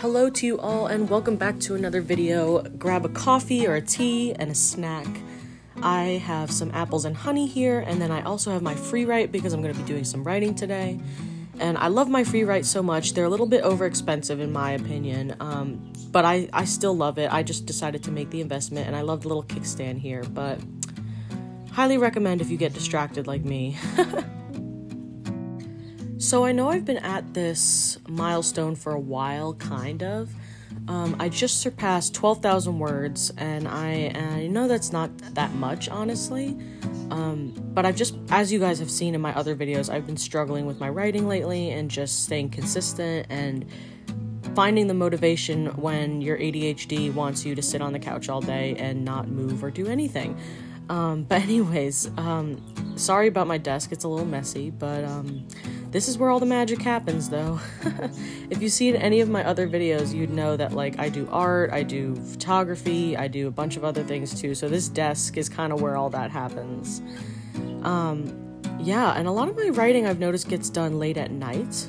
Hello to you all and welcome back to another video. Grab a coffee or a tea and a snack. I have some apples and honey here, and then I also have my Freewrite because I'm going to be doing some writing today. And I love my Freewrite so much. They're a little bit overexpensive in my opinion, but I still love it. I just decided to make the investment, and I love the little kickstand here, but highly recommend if you get distracted like me. So I know I've been at this milestone for a while, kind of. I just surpassed 12,000 words, and I know that's not that much, honestly. But I've just, as you guys have seen in my other videos, I've been struggling with my writing lately and just staying consistent and finding the motivation when your ADHD wants you to sit on the couch all day and not move or do anything. But anyways, sorry about my desk. It's a little messy, but this is where all the magic happens, though. If you've seen any of my other videos, you'd know that, like, I do art, I do photography, I do a bunch of other things too, so this desk is kind of where all that happens. Yeah, and a lot of my writing, I've noticed, gets done late at night.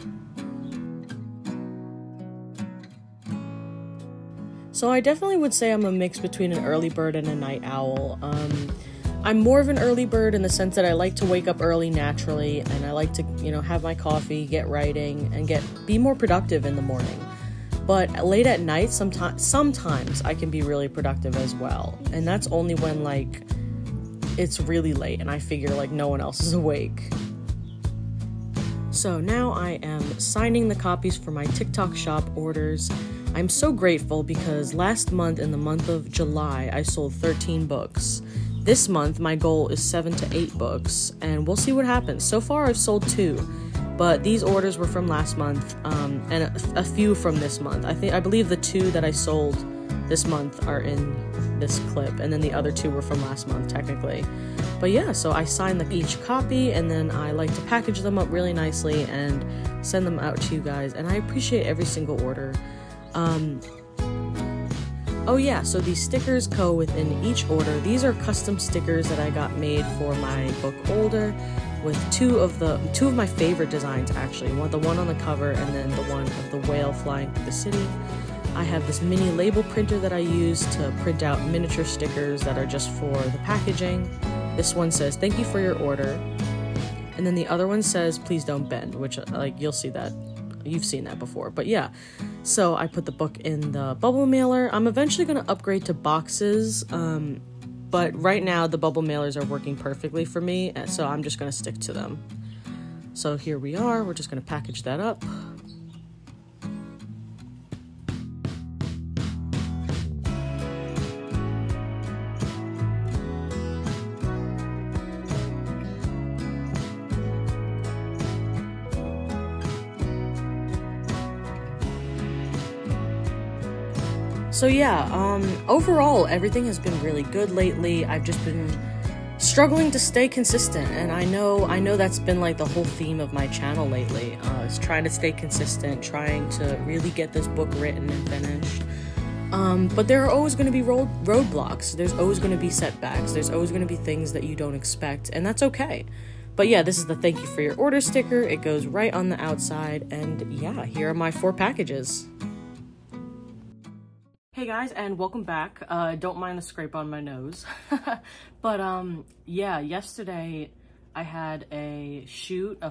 So I definitely would say I'm a mix between an early bird and a night owl. I'm more of an early bird in the sense that I like to wake up early naturally, and I like to, have my coffee, get writing, and be more productive in the morning. But late at night, sometimes I can be really productive as well. And that's only when, like, it's really late and I figure, like, no one else is awake. So now I am signing the copies for my TikTok shop orders. I'm so grateful because last month, in the month of July, I sold 13 books. This month, my goal is 7 to 8 books, and we'll see what happens. So far, I've sold 2, but these orders were from last month, and a few from this month. I believe the 2 that I sold this month are in this clip, and then the other 2 were from last month, technically. But yeah, so I sign each copy, and then I like to package them up really nicely and send them out to you guys, and I appreciate every single order. Oh yeah, so these stickers go within each order. These are custom stickers that I got made for my book holder with two of my favorite designs, actually. The one on the cover and then the one of the whale flying through the city. I have this mini label printer that I use to print out miniature stickers that are just for the packaging. This one says, "Thank you for your order." And then the other one says, "Please don't bend," which, like, you'll see that. You've seen that before, but yeah. So I put the book in the bubble mailer. I'm eventually going to upgrade to boxes, but right now the bubble mailers are working perfectly for me, so I'm just going to stick to them. So here we are. We're just going to package that up. So yeah, overall, everything has been really good lately. I've just been struggling to stay consistent, and I know that's been, like, the whole theme of my channel lately, is trying to stay consistent, trying to really get this book written and finished. But there are always going to be roadblocks. There's always going to be setbacks. There's always going to be things that you don't expect, and that's okay. But yeah, this is the "Thank you for your order" sticker. It goes right on the outside, and yeah, here are my 4 packages. Hey guys, and welcome back. Don't mind the scrape on my nose. But yeah, yesterday I had a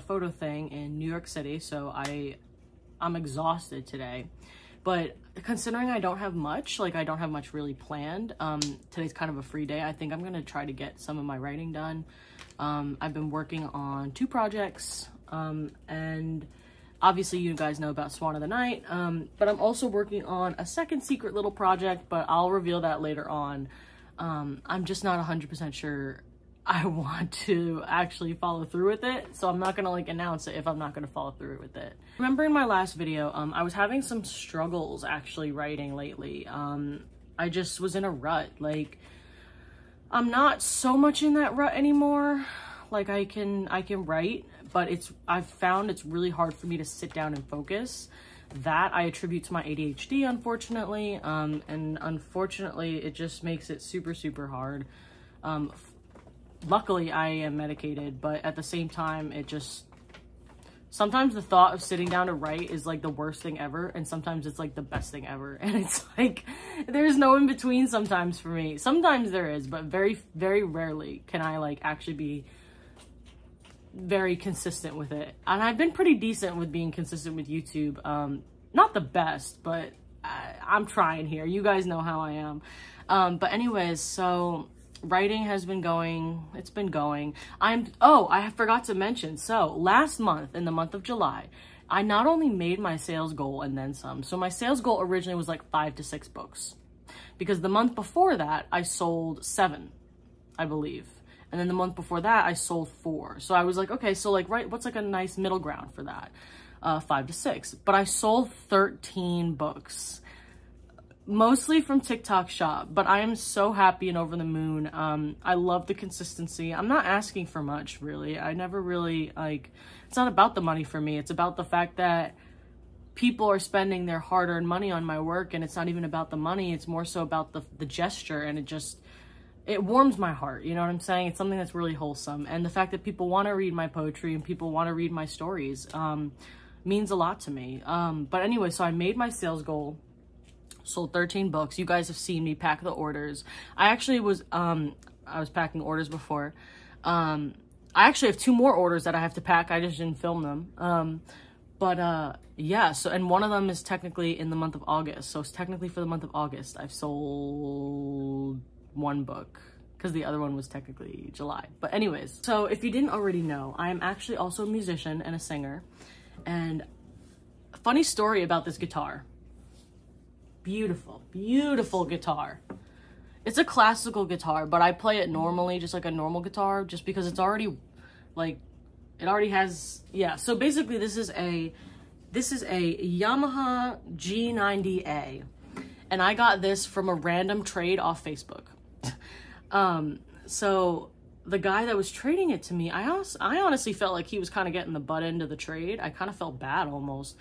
photo thing in New York City, so I'm exhausted today. But considering I don't have much, I don't have much really planned, today's kind of a free day. I think I'm gonna try to get some of my writing done. I've been working on 2 projects, and obviously, you guys know about Swan of the Night, but I'm also working on a second secret little project, but I'll reveal that later on. I'm just not 100% sure I want to actually follow through with it, so I'm not gonna, announce it if I'm not gonna follow through with it. Remember in my last video, I was having some struggles actually writing lately. I just was in a rut. I'm not so much in that rut anymore. I can write, but I've found it's really hard for me to sit down and focus. That I attribute to my ADHD, unfortunately, and unfortunately it just makes it super, super hard. Luckily I am medicated, but at the same time it just sometimes the thought of sitting down to write is like the worst thing ever, and sometimes it's like the best thing ever. And it's like, there's no in between sometimes for me. Sometimes there is, but very, very rarely can I like actually be very consistent with it. And I've been pretty decent with being consistent with YouTube. Not the best, but I'm trying here. You guys know how I am. But anyways, so writing has been going. It's been going. Oh, I forgot to mention. So last month, in the month of July, I not only made my sales goal and then some. So my sales goal originally was like 5 to 6 books, because the month before that I sold 7, I believe. And then the month before that I sold 4. So I was like, okay, so like, right, what's like a nice middle ground for that? 5 to 6. But I sold 13 books. Mostly from TikTok Shop, but I am so happy and over the moon. I love the consistency. I'm not asking for much, really. I never really, like, it's not about the money for me. It's about the fact that people are spending their hard-earned money on my work, and it's not even about the money. It's more so about the gesture, and it warms my heart. You know what I'm saying? It's something that's really wholesome. And the fact that people want to read my poetry and people want to read my stories means a lot to me. But anyway, so I made my sales goal. Sold 13 books. You guys have seen me pack the orders. I actually was, I was packing orders before. I actually have 2 more orders that I have to pack. I just didn't film them. Yeah, so, and one of them is technically in the month of August. So it's technically for the month of August, I've sold 1 book, because the other one was technically July. But anyways, so if you didn't already know, I am actually also a musician and a singer. And a funny story about this guitar. Beautiful, beautiful guitar. It's a classical guitar, but I play it normally, just like a normal guitar, just because it's already, like, it already has, yeah. So basically this is a Yamaha G90A, and I got this from a random trade off Facebook. So the guy that was trading it to me, I honestly felt like he was kind of getting the butt end of the trade. I kind of felt bad almost.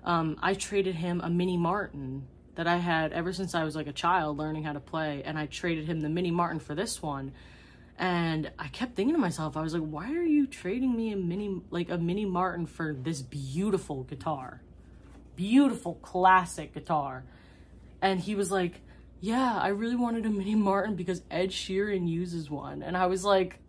I traded him a Mini Martin that I had ever since I was like a child learning how to play, and I traded him the Mini Martin for this one. And I kept thinking to myself, I was like, why are you trading me a Mini Martin for this beautiful guitar? Beautiful classic guitar. And he was like, yeah, I really wanted a Mini Martin because Ed Sheeran uses one. And I was like,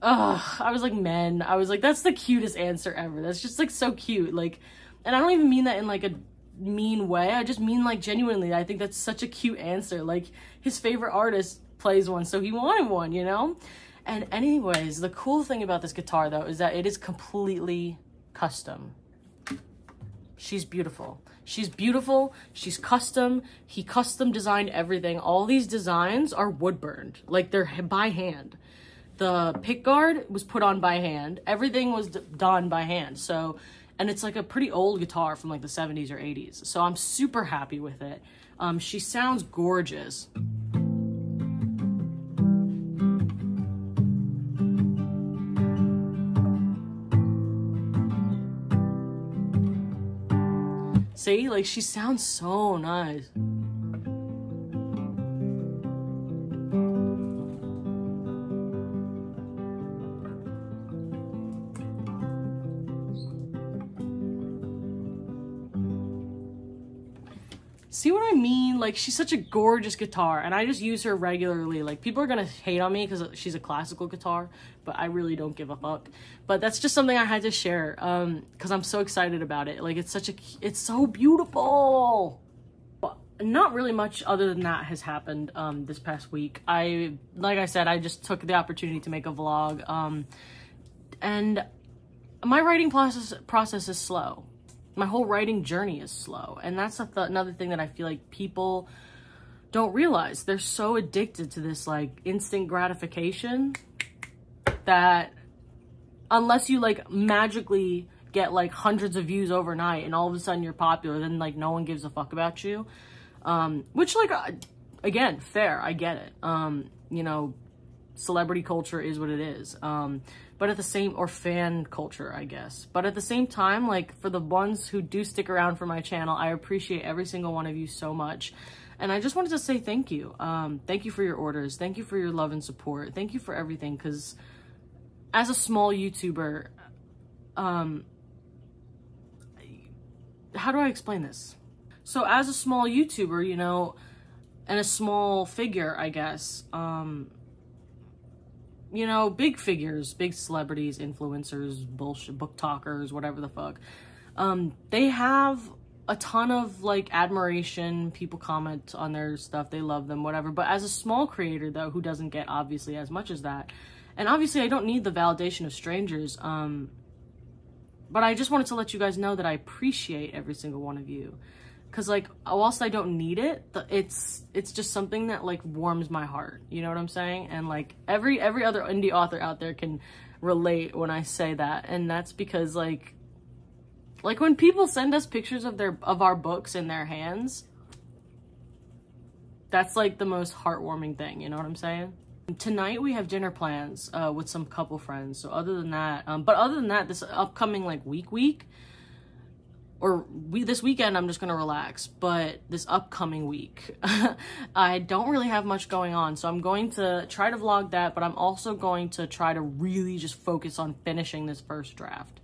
ugh, I was like, men. I was like, that's the cutest answer ever. That's just like so cute. Like, and I don't even mean that in like a mean way. I just mean like genuinely, I think that's such a cute answer. Like, his favorite artist plays one, so he wanted one, you know? And anyways, the cool thing about this guitar though is that it is completely custom. She's beautiful. She's beautiful. She's custom. He custom designed everything. All these designs are wood burned. Like, they're by hand. The pick guard was put on by hand. Everything was done by hand. So, and it's like a pretty old guitar from like the 70s or 80s. So I'm super happy with it. She sounds gorgeous. See, like, she sounds so nice. See what I mean? Like, she's such a gorgeous guitar, and I just use her regularly. Like, people are gonna hate on me because she's a classical guitar, but I really don't give a fuck. But that's just something I had to share, because I'm so excited about it. Like, it's so beautiful. But not really much other than that has happened this past week. Like I said, I just took the opportunity to make a vlog, and my writing process is slow. My whole writing journey is slow. And that's another thing that I feel like people don't realize. They're so addicted to this like instant gratification that unless you like magically get like hundreds of views overnight and all of a sudden you're popular, then like no one gives a fuck about you. Which like, again, fair, I get it. You know, celebrity culture is what it is. But at the same, or fan culture, I guess. But at the same time, like, for the ones who do stick around for my channel, I appreciate every single one of you so much. And I just wanted to say thank you. Thank you for your orders. Thank you for your love and support. Thank you for everything. Because as a small YouTuber, how do I explain this? So as a small YouTuber, you know, and a small figure, I guess, you know, big figures, big celebrities, influencers, bullshit, book talkers, whatever the fuck, they have a ton of like admiration. People comment on their stuff, they love them, whatever. But as a small creator though, who doesn't get obviously as much as that, and obviously I don't need the validation of strangers, but I just wanted to let you guys know that I appreciate every single one of you. Cause like, whilst I don't need it, it's just something that like warms my heart. You know what I'm saying? And like every other indie author out there can relate when I say that. And that's because like when people send us pictures of our books in their hands, that's like the most heartwarming thing. You know what I'm saying? Tonight we have dinner plans with some couple friends. So other than that, this upcoming like week, this weekend, I'm just gonna relax. But this upcoming week, I don't really have much going on. So I'm going to try to vlog that, but I'm also going to try to really just focus on finishing this first draft.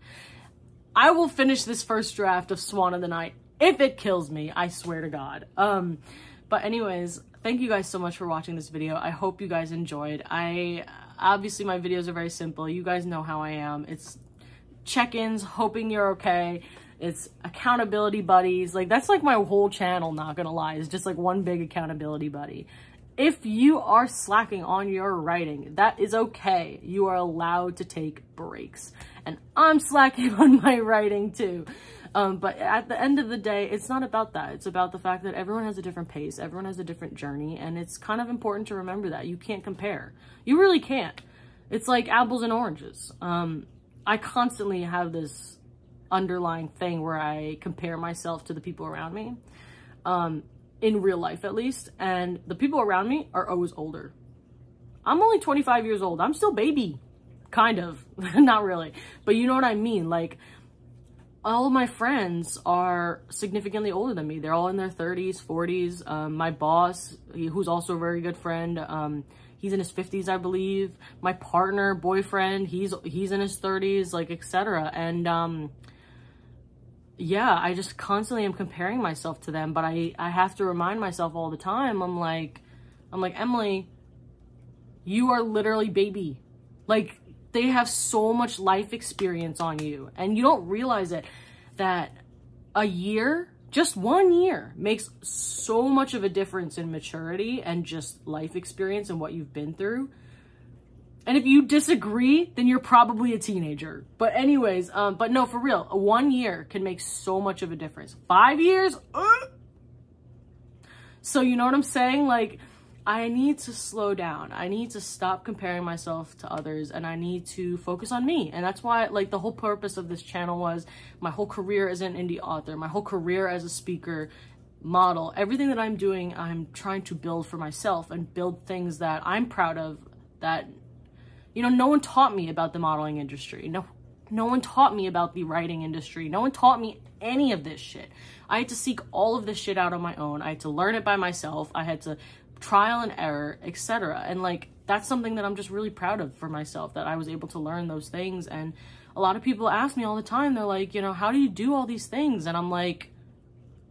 I will finish this first draft of Swan of the Night if it kills me, I swear to God. But anyways, thank you guys so much for watching this video. I hope you guys enjoyed. Obviously my videos are very simple. You guys know how I am. It's check-ins, hoping you're okay. It's accountability buddies. Like, that's like my whole channel, not gonna lie. It's just like one big accountability buddy. If you are slacking on your writing, that is okay. You are allowed to take breaks. And I'm slacking on my writing too. But at the end of the day, it's not about that. It's about the fact that everyone has a different pace. Everyone has a different journey. And it's kind of important to remember that. You can't compare. You really can't. It's like apples and oranges. I constantly have this underlying thing where I compare myself to the people around me, in real life at least, and the people around me are always older. I'm only 25 years old. I'm still baby, kind of. Not really, but you know what I mean. Like, all of my friends are significantly older than me. They're all in their 30s, 40s. My boss, who's also a very good friend, he's in his 50s, I believe. My partner, boyfriend, he's in his 30s, like, etc. And yeah, I just constantly am comparing myself to them, but I have to remind myself all the time. I'm like, Emily, you are literally baby. Like, they have so much life experience on you, and you don't realize it, that a year, just 1 year, makes so much of a difference in maturity and just life experience and what you've been through. And if you disagree, then you're probably a teenager. But anyways, but no, for real, 1 year can make so much of a difference. 5 years? So you know what I'm saying? Like, I need to slow down. I need to stop comparing myself to others, and I need to focus on me. And that's why, like, the whole purpose of this channel was my whole career as an indie author, my whole career as a speaker, model, everything that I'm doing, I'm trying to build for myself and build things that I'm proud of, that, you know, no one taught me about the modeling industry. No one taught me about the writing industry. No one taught me any of this shit. I had to seek all of this shit out on my own. I had to learn it by myself. I had to trial and error, etc. And like, that's something that I'm just really proud of for myself, that I was able to learn those things. And a lot of people ask me all the time, they're like, you know, how do you do all these things? And I'm like,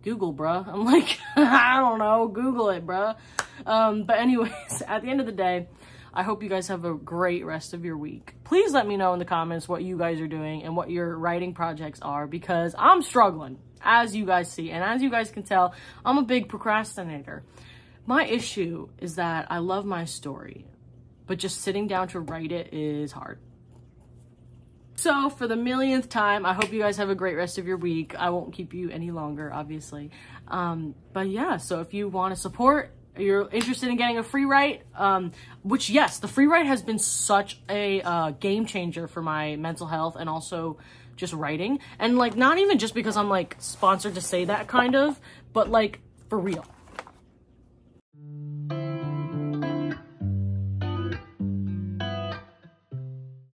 Google, bruh. I'm like, I don't know, Google it, bruh. But anyways, at the end of the day, I hope you guys have a great rest of your week. Please let me know in the comments what you guys are doing and what your writing projects are, because I'm struggling, as you guys see. And as you guys can tell, I'm a big procrastinator. My issue is that I love my story, but just sitting down to write it is hard. So for the millionth time, I hope you guys have a great rest of your week. I won't keep you any longer, obviously. But yeah, so if you want to support, you're interested in getting a Freewrite, which, yes, the Freewrite has been such a game changer for my mental health and also just writing. And like, not even just because I'm like sponsored to say that, kind of, but like, for real.